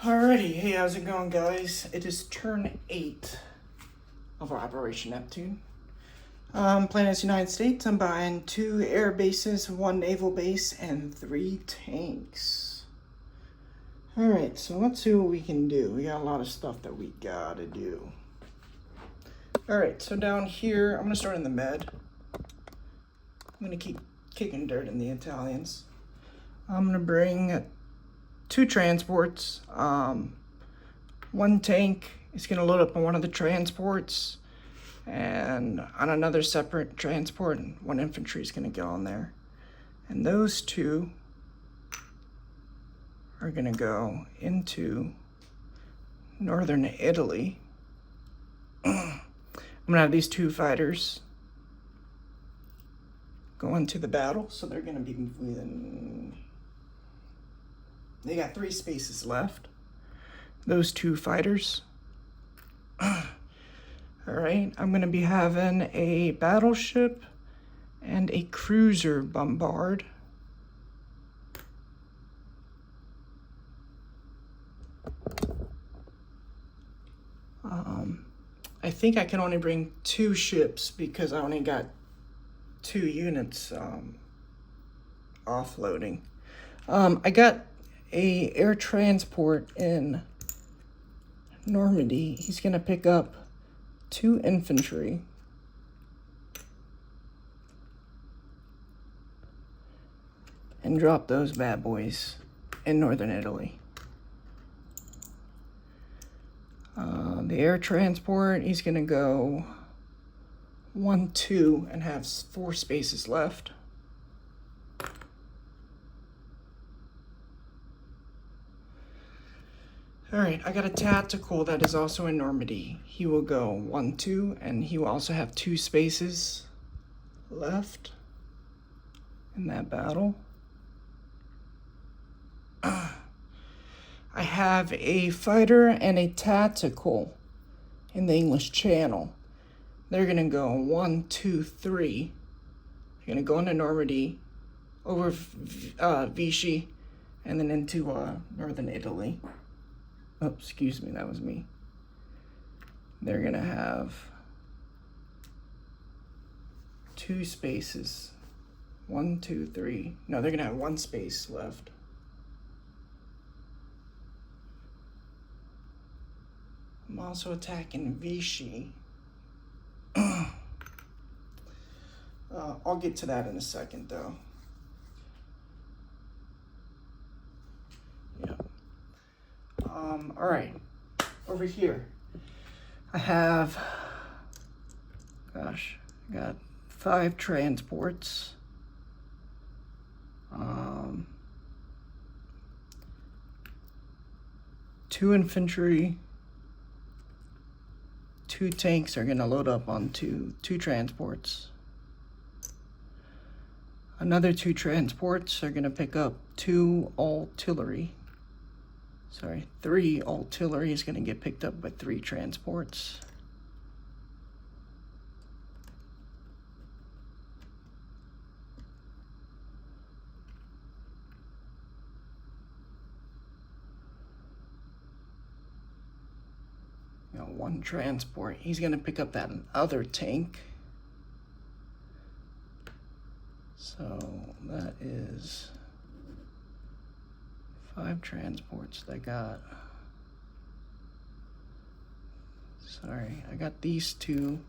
Alrighty, hey, how's it going, guys? It is turn 8 of Operation Neptune. Planets United States, I'm buying 2 air bases, 1 naval base, and 3 tanks. Alright, so let's see what we can do. We got a lot of stuff that we gotta do. Alright, so down here, I'm gonna start in the med. I'm gonna keep kicking dirt in the Italians. I'm gonna bring 2 transports. 1 tank is going to load up on one of the transports, and on another separate transport, 1 infantry is going to go on there. And those 2 are going to go into northern Italy. I'm going to have these 2 fighters go into the battle, so they're going to be within... They got 3 spaces left. Those 2 fighters. Alright, I'm going to be having a battleship and a cruiser bombard. I think I can only bring 2 ships because I only got 2 units offloading. I got a air transport in Normandy. He's gonna pick up 2 infantry and drop those bad boys in northern Italy. The air transport, he's gonna go 1, 2 and have 4 spaces left. Alright, I got a tactical that is also in Normandy. He will go 1, 2, and he will also have 2 spaces left in that battle. I have a fighter and a tactical in the English Channel. They're gonna go 1, 2, 3. They're gonna go into Normandy, over Vichy, and then into northern Italy. Oh, excuse me, that was me. They're gonna have 2 spaces. 1, 2, 3. No, they're gonna have 1 space left. I'm also attacking Vichy. I'll get to that in a second, though. Yeah. All right. Over here, I have, I got 5 transports. 2 infantry. 2 tanks are gonna load up onto 2 transports. Another 2 transports are gonna pick up 2 artillery. 3 artillery is gonna get picked up by 3 transports. You know, 1 transport. He's gonna pick up that other tank. So that is 5 transports that got. I got these 2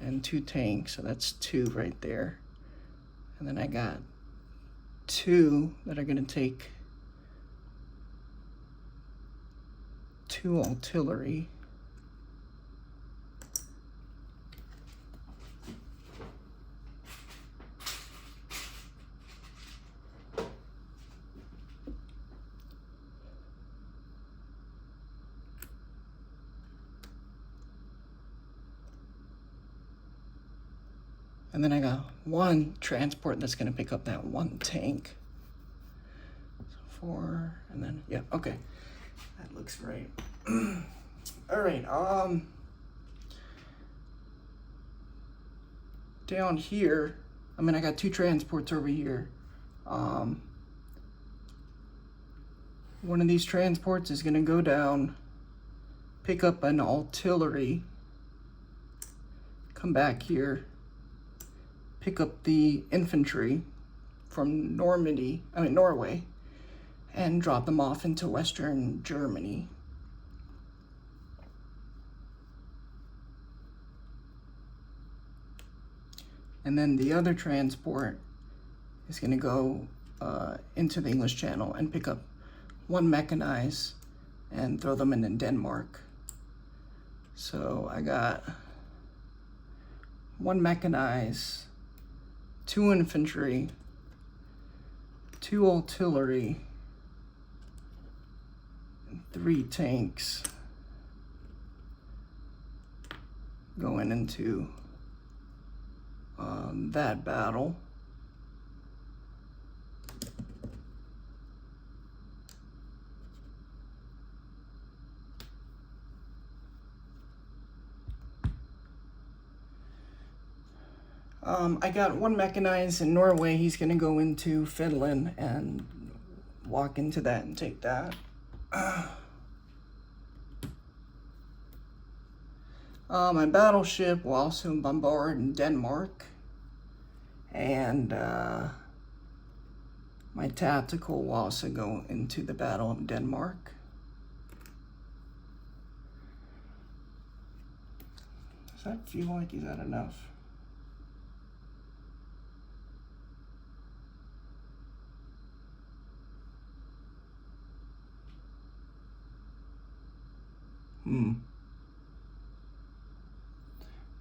and 2 tanks, so that's 2 right there. And then I got 2 that are gonna take 2 artillery. And then I got 1 transport that's gonna pick up that 1 tank. So 4, and then, yeah, okay. That looks right. All right, down here, I got 2 transports over here. one of these transports is going to go down, pick up an artillery, come back here, pick up the infantry from Norway, and drop them off into Western Germany. And then the other transport is going to go into the English Channel and pick up one mechanized and throw them in Denmark. So I got one mechanized, 2 infantry, 2 artillery, and 3 tanks going into that battle. I got one mechanized in Norway. He's gonna go into Finland and walk into that and take that. My battleship will also bombard in Denmark, and my tactical will also go into the Battle of Denmark. Does that feel like is that enough?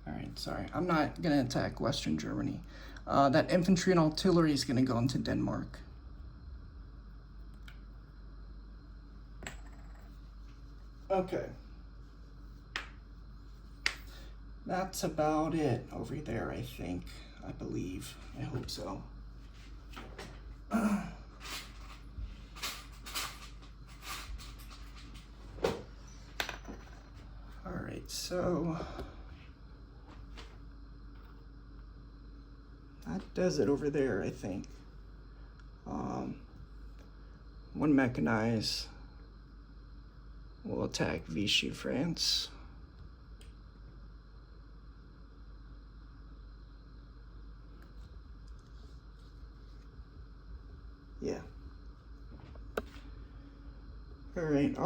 Alright, sorry. I'm not going to attack Western Germany. That infantry and artillery is going to go into Denmark. Okay. That's about it over there, I think. I believe. I hope so. Alright, so that does it over there, I think. One mechanized will attack Vichy, France. Yeah. All right.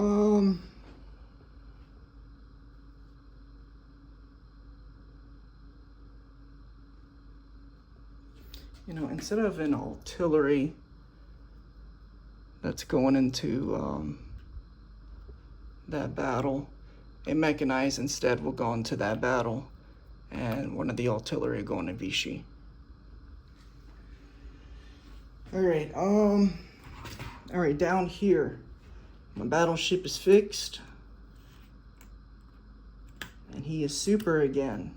You know, instead of an artillery that's going into that battle, a mechanized instead will go into that battle, and one of the artillery going to Vichy. All right, down here, my battleship is fixed, and he is super again.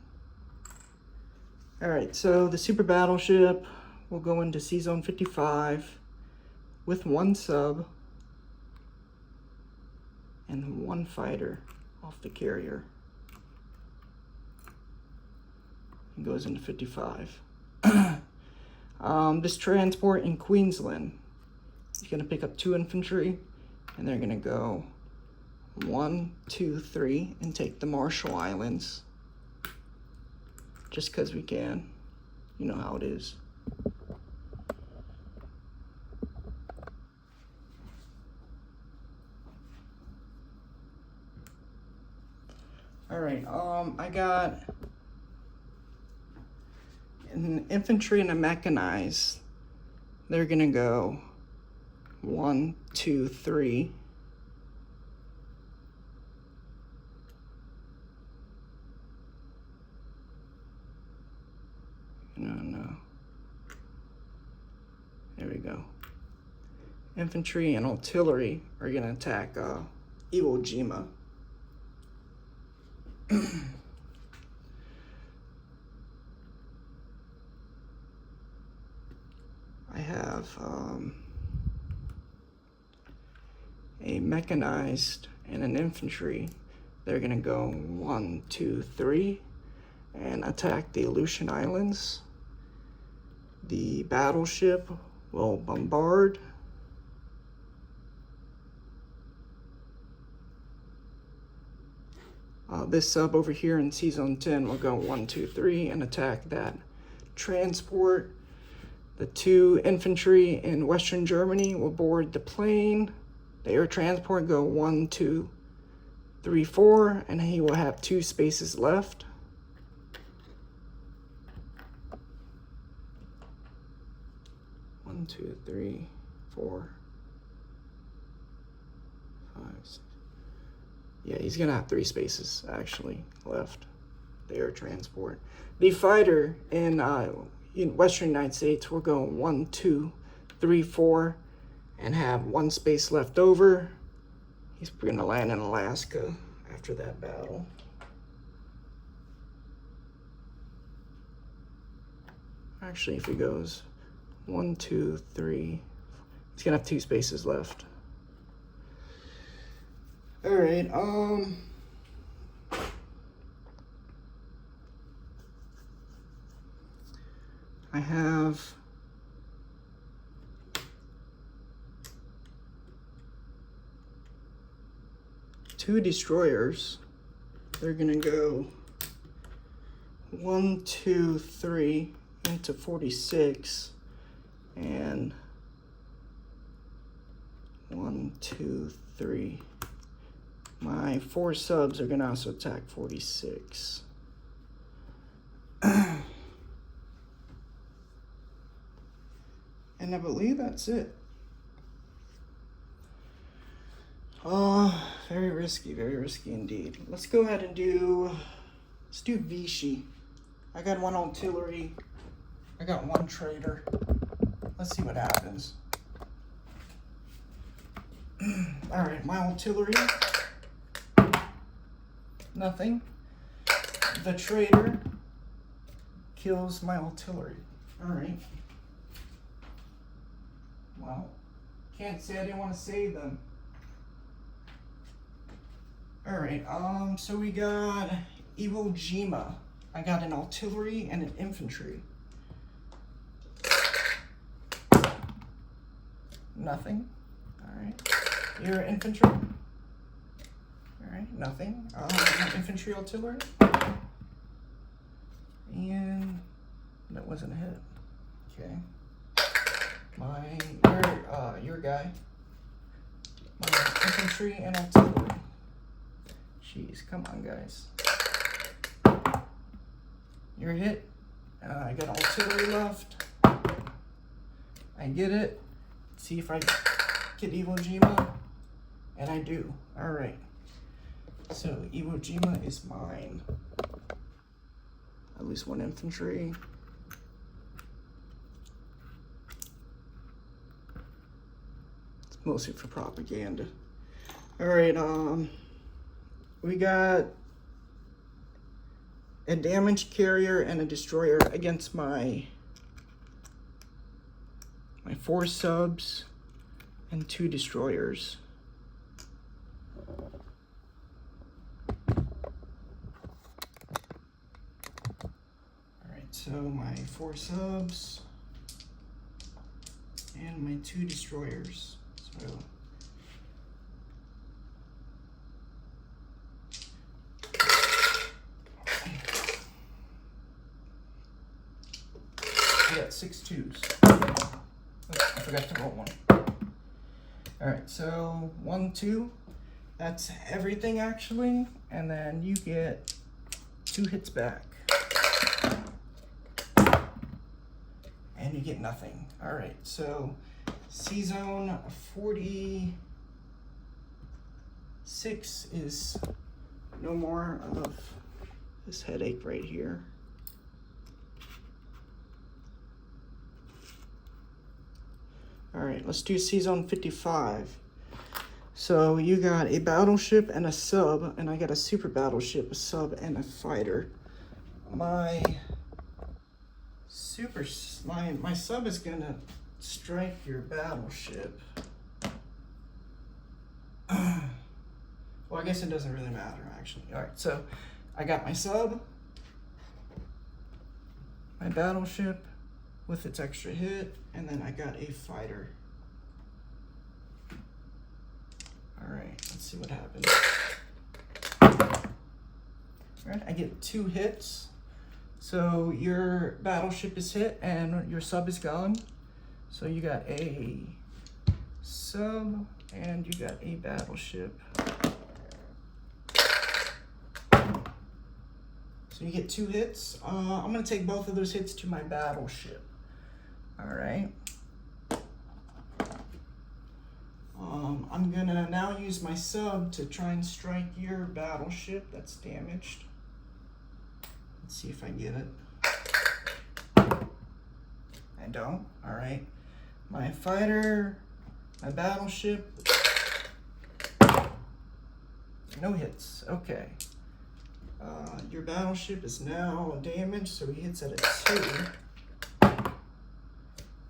All right, so the super battleship will go into Sea Zone 55 with 1 sub and 1 fighter off the carrier. It goes into 55. This transport in Queensland is going to pick up 2 infantry, and they're going to go 1, 2, 3 and take the Marshall Islands. Just because we can. You know how it is. Alright, I got an infantry and a mechanized. They're gonna go 1, 2, 3. No. There we go. Infantry and artillery are gonna attack Iwo Jima. I have a mechanized and an infantry. They're gonna go 1, 2, 3 and attack the Aleutian Islands. The battleship will bombard This sub over here in C-Zone 10 will go 1, 2, 3 and attack that transport. The 2 infantry in Western Germany will board the plane. The air transport go 1, 2, 3, 4, and he will have 2 spaces left. One, 2, 3, 4, 5, 6. Yeah, he's gonna have 3 spaces actually left. The air transport. The fighter in Western United States will go 1, 2, 3, 4, and have 1 space left over. He's gonna land in Alaska after that battle. Actually, if he goes 1, 2, 3, he's gonna have 2 spaces left. All right, I have two destroyers. They're gonna go 1, 2, 3 into 46, and 1, 2, 3. My 4 subs are gonna also attack 46. And I believe that's it. Very risky indeed. Let's go ahead and let's do Vichy. I got 1 artillery, I got 1 trader. Let's see what happens. All right, my artillery, nothing. The trader kills my artillery. All right. Well, can't say I didn't want to save them. All right, so we got Iwo Jima. I got an artillery and an infantry. Nothing. All right. Your infantry. All right, nothing. Infantry, artillery. And that wasn't a hit. Okay. Your guy. My infantry and artillery. Jeez, come on, guys. You're hit. I got artillery left. I get it. See if I get Iwo Jima. And I do. Alright. So, Iwo Jima is mine. At least 1 infantry. It's mostly for propaganda. Alright, we got a damage carrier and a destroyer against my 4 subs and 2 destroyers. Alright, so my 4 subs and my 2 destroyers. So I got 6 2s. Oh, I forgot to roll 1. Alright, so 1, 2. That's everything actually. And then you get 2 hits back. And you get nothing. Alright, so C-Zone 46 is no more of this headache right here. All right, let's do C-Zone 55. So you got a battleship and a sub, and I got a super battleship, a sub, and a fighter. My sub is gonna strike your battleship. Well, I guess it doesn't really matter actually. All right, so I got my sub, my battleship with its extra hit, and then I got a fighter. All right, let's see what happens. All right, I get 2 hits. So your battleship is hit and your sub is gone. So you got a sub and you got a battleship. So you get 2 hits. I'm gonna take both of those hits to my battleship. All right. I'm gonna now use my sub to try and strike your battleship that's damaged. Let's see if I get it. I don't. All right. My fighter, my battleship. No hits. Okay. Your battleship is now damaged, so he hits at a 2.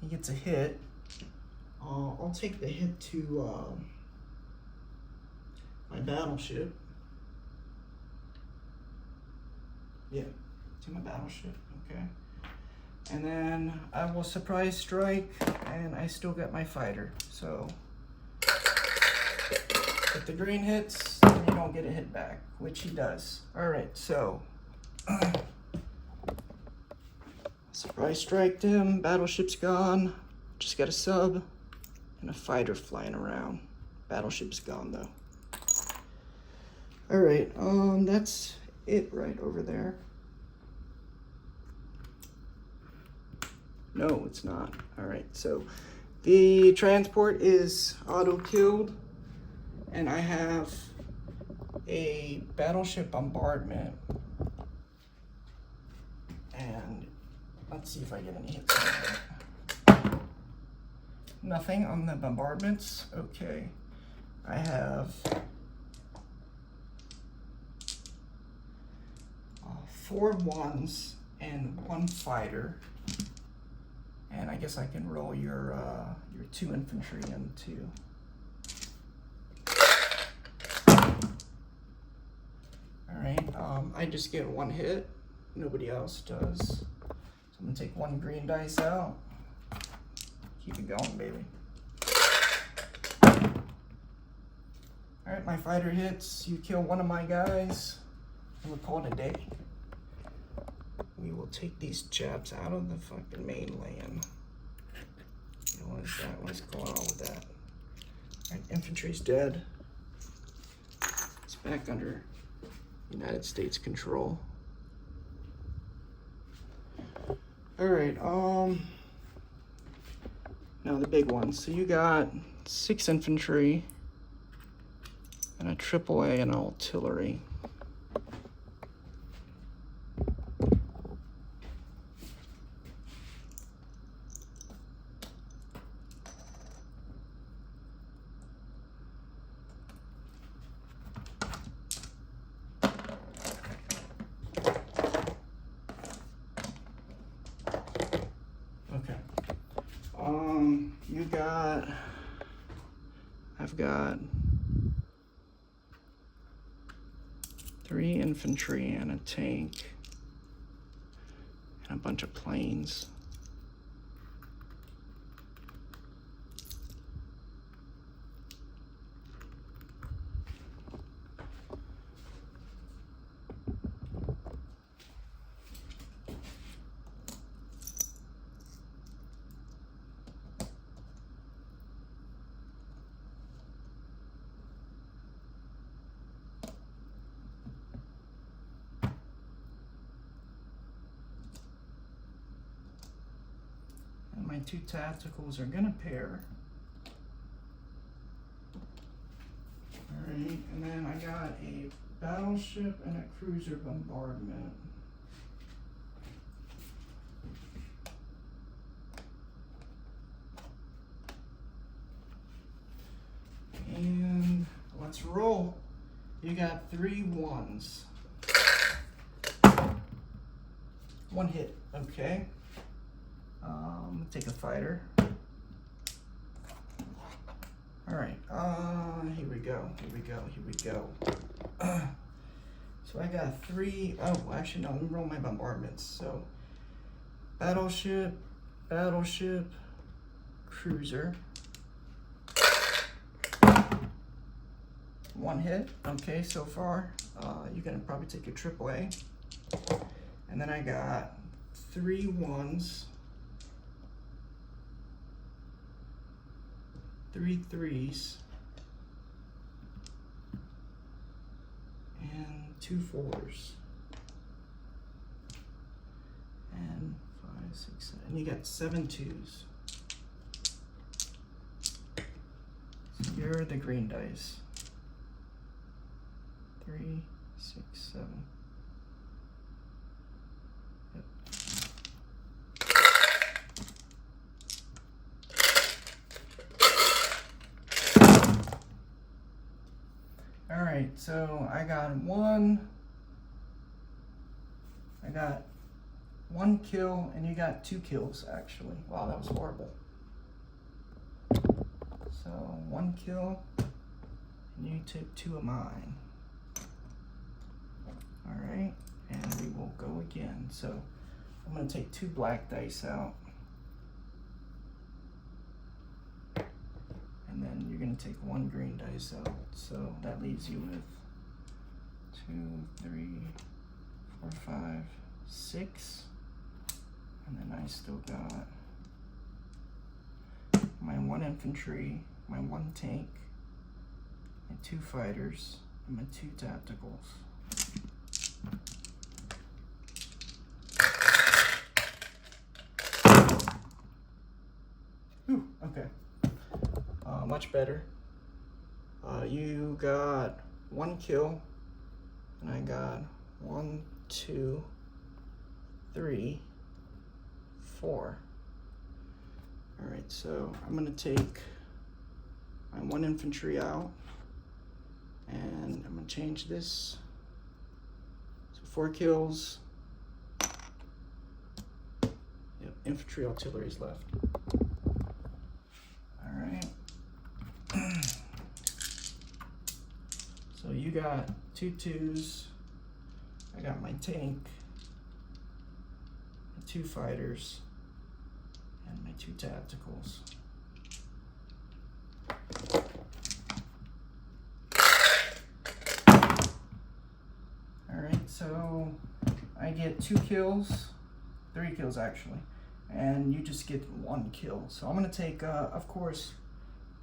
He gets a hit. I'll take the hit to my battleship. Yeah, to my battleship, okay. And then I will surprise strike, and I still get my fighter. So, if the green hits, then you don't get a hit back, which he does. All right, so surprise striked him, battleship's gone, just got a sub, and a fighter flying around. Battleship's gone though. All right, that's it right over there. No, it's not. All right, so the transport is auto-killed, and I have a battleship bombardment. And let's see if I get any hits on that. Nothing on the bombardments. Okay, I have 4 1s and 1 fighter. And I guess I can roll your 2 infantry in too. All right, I just get 1 hit. Nobody else does. So I'm gonna take 1 green dice out. Keep it going, baby. All right, my fighter hits. You kill 1 of my guys, and we'll call it a day. We will take these chaps out of the fucking mainland. What is that? What's going on with that? All right, infantry's dead. It's back under United States control. All right, now the big ones. So you got 6 infantry and a AAA and artillery. I've got 3 infantry and a tank and a bunch of planes. My 2 tacticals are gonna pair. Alright, and then I got a battleship and a cruiser bombardment. And let's roll. You got 3 1s. 1 hit, okay. Take a fighter. All right, here we go. So I got 3, oh, actually, no, let me roll my bombardments. So, battleship, cruiser. 1 hit, okay, so far. you can probably take a AAA. And then I got 3 1s, 3 3s, and 2 4s. And 5, 6, 7. And you got 7 2s. So here are the green dice. 3, 6, 7. Yep. All right, so I got one kill, and you got 2 kills actually. Wow, that was horrible. So 1 kill, and you took 2 of mine. All right, and we will go again. So I'm gonna take 2 black dice out. And then you're gonna take 1 green dice out. So that leaves you with 2, 3, 4, 5, 6. And then I still got my 1 infantry, my 1 tank, my 2 fighters, and my 2 tacticals. Ooh, okay. Much better. You got 1 kill, and I got 1, 2, 3, 4. All right, so I'm gonna take my 1 infantry out, and I'm gonna change this. So 4 kills. Yep, infantry artillery's left. All right. So you got 2 2s. I got my tank, my 2 fighters, and my 2 tacticals. All right, so I get 2 kills, 3 kills actually, and you just get 1 kill. So I'm gonna take, of course,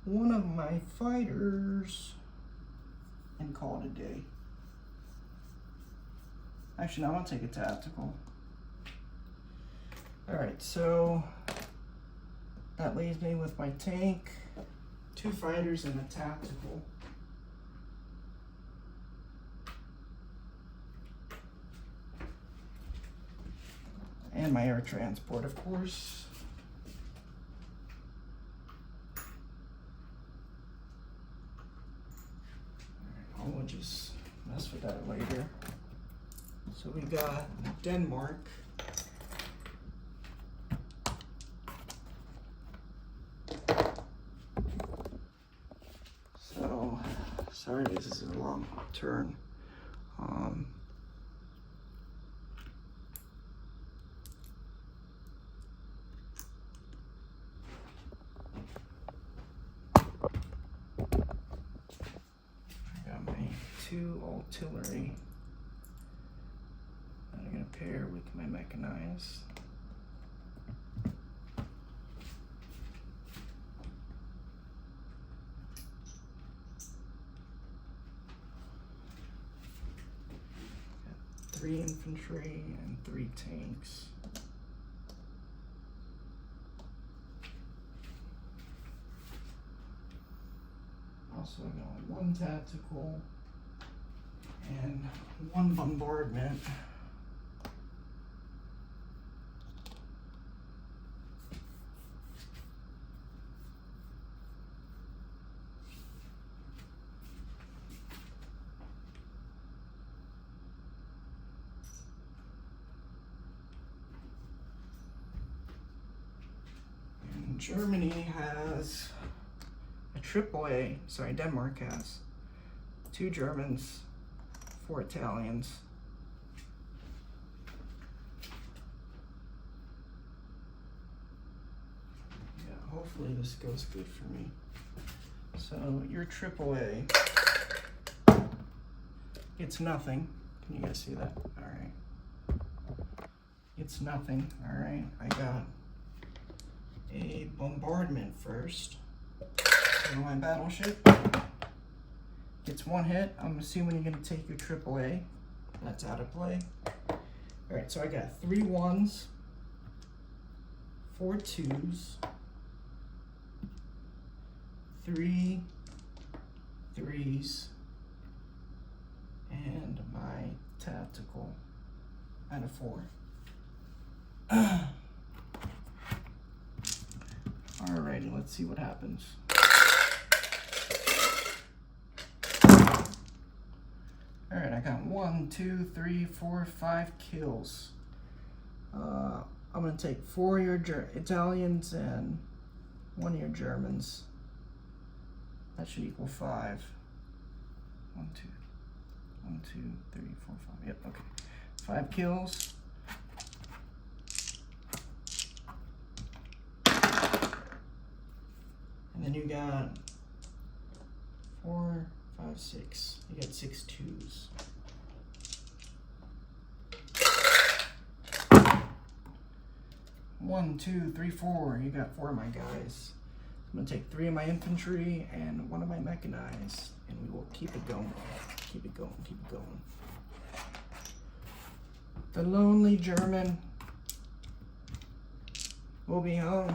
one of my fighters and call it a day. Actually, no, I'm gonna take a tactical. All right, so that leaves me with my tank, 2 fighters, and a tactical. And my air transport, of course. We'll just mess with that later. So we got Denmark. So, sorry, this is a long turn. I got my 2 artillery that I'm gonna pair with my mechanized. Got 3 infantry and 3 tanks. Also got 1 tactical and 1 bombardment. And Germany has a AAA, sorry, Denmark has 2 Germans, 4 Italians. Yeah, hopefully this goes good for me. So your AAA It's nothing. Can you guys see that? All right. It's nothing. All right. I got a bombardment first. So my battleship gets one hit. I'm assuming you're gonna take your AAA. That's out of play. All right. So I got 3 1s, 4 2s, 3 3s, and my tactical out of 4. Alrighty, let's see what happens. Alright, I got 1, 2, 3, 4, 5 kills. I'm gonna take 4 of your Italians and 1 of your Germans. That should equal 5. 1, 2, 1, 2, 3, 4, 5. Yep, okay. 5 kills. And then you got 4, 5, 6. You got 6 2s. One, 2, 3, 4. You got 4 of my guys. I'm gonna take 3 of my infantry and 1 of my mechanized, and we will keep it going. Keep it going, keep it going. The lonely German will be home.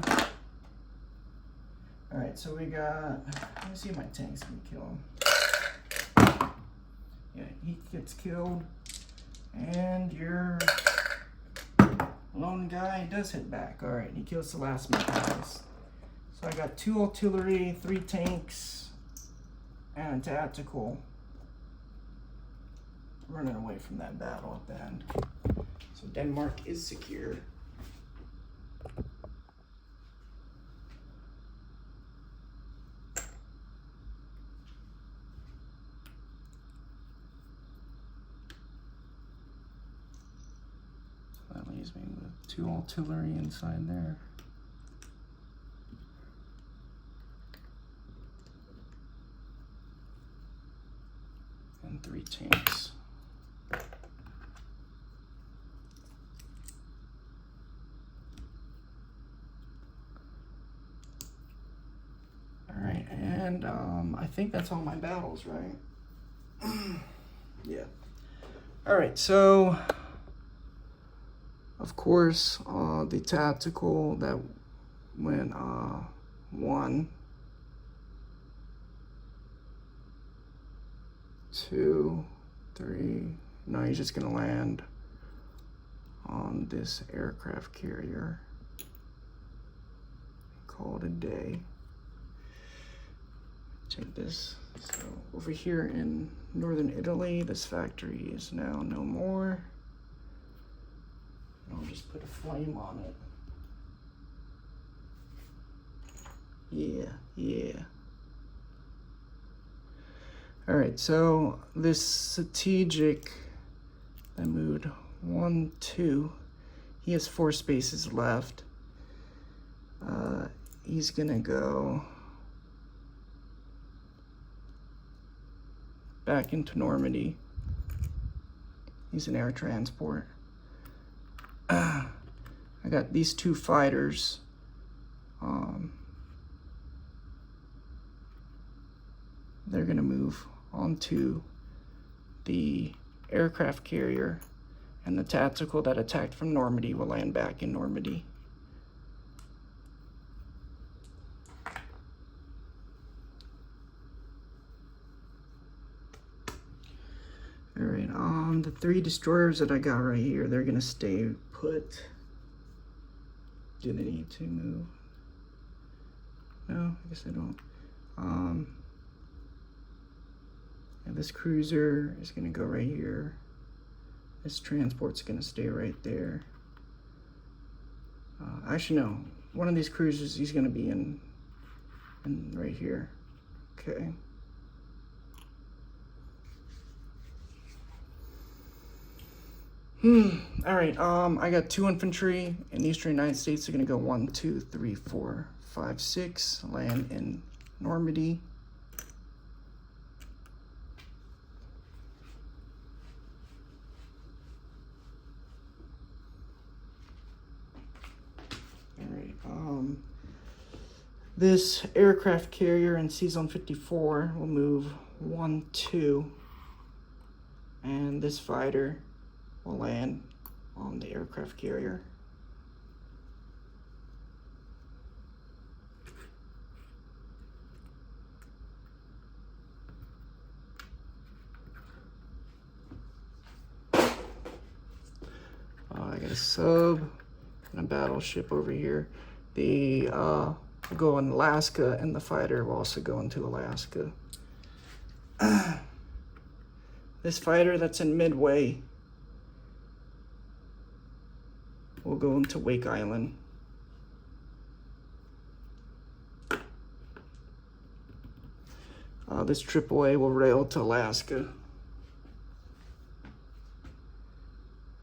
Alright, so we got, let me see if my tanks can kill him. Yeah, he gets killed. And your lone guy does hit back. Alright, he kills the last mechanized. So I got 2 artillery, 3 tanks, and a tactical. Running away from that battle at the end. So Denmark is secure. That leaves me with 2 artillery inside there. And 3 tanks. Alright, and I think that's all my battles, right? Yeah. Alright, so of course the tactical that went 1, 2, 3. No, he's just gonna land on this aircraft carrier. Call it a day. Check this. So over here in northern Italy, this factory is now no more. I'll just put a flame on it. Yeah, yeah. All right, so this strategic, I moved 1, 2. He has 4 spaces left. He's gonna go back into Normandy. He's an air transport. I got these 2 fighters. They're gonna move onto the aircraft carrier, and the tactical that attacked from Normandy will land back in Normandy. Alright, the 3 destroyers that I got right here, they're gonna stay put. Do they need to move? No, I guess they don't. And this cruiser is gonna go right here. This transport's gonna stay right there. Actually, no. One of these cruisers, he's gonna be in right here. Okay. All right. I got 2 infantry in the Eastern United States. They're gonna go 1, 2, 3, 4, 5, 6. Land in Normandy. This aircraft carrier in C-Zone 54 will move 1, 2, and this fighter will land on the aircraft carrier. I got a sub and a battleship over here. The will go in Alaska, and the fighter will also go into Alaska. This fighter that's in Midway will go into Wake Island. This AAA will rail to Alaska.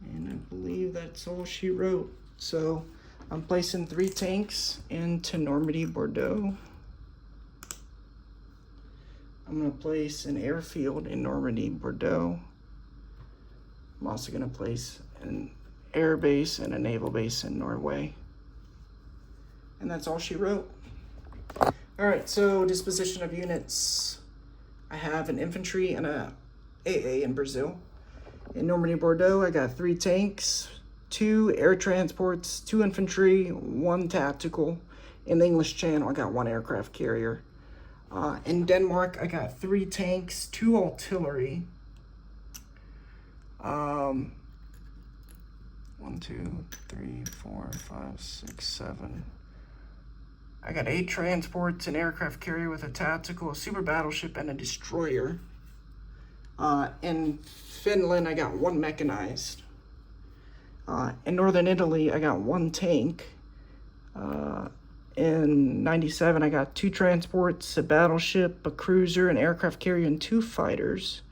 And I believe that's all she wrote. So I'm placing 3 tanks into Normandy, Bordeaux. I'm going to place an airfield in Normandy, Bordeaux. I'm also going to place an air base and a naval base in Norway. And that's all she wrote. Alright, so disposition of units. I have an infantry and a AA in Brazil. In Normandy, Bordeaux, I got 3 tanks, 2 air transports, 2 infantry, 1 tactical. In the English Channel, I got 1 aircraft carrier. In Denmark, I got 3 tanks, 2 artillery. 1, 2, 3, 4, 5, 6, 7. I got 8 transports, an aircraft carrier with a tactical, a super battleship, and a destroyer. In Finland, I got 1 mechanized. In Northern Italy, I got 1 tank. In 97, I got 2 transports, a battleship, a cruiser, an aircraft carrier, and 2 fighters.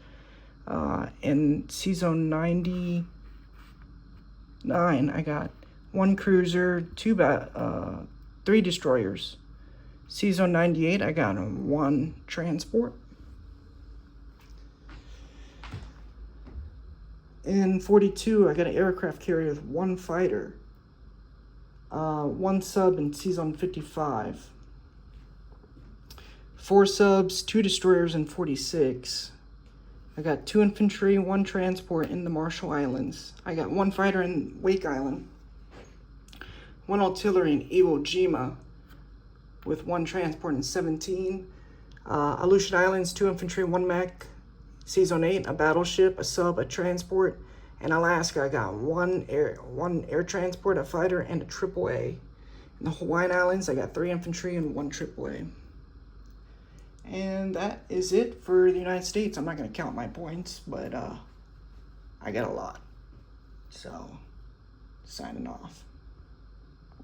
In C-Zone 99, I got 1 cruiser, 3 destroyers. C-Zone 98, I got 1 transport. In 42, I got an aircraft carrier with 1 fighter. 1 sub in C-Zone 55. 4 subs, 2 destroyers in 46. I got 2 infantry, 1 transport in the Marshall Islands. I got 1 fighter in Wake Island. 1 artillery in Iwo Jima with 1 transport in 17. Aleutian Islands, 2 infantry, 1 mech. C-Zone 8, a battleship, a sub, a transport. In Alaska, I got 1 air transport, a fighter, and a AAA. In the Hawaiian Islands, I got 3 infantry and 1 AAA. And that is it for the United States. I'm not going to count my points, but I got a lot. So, signing off.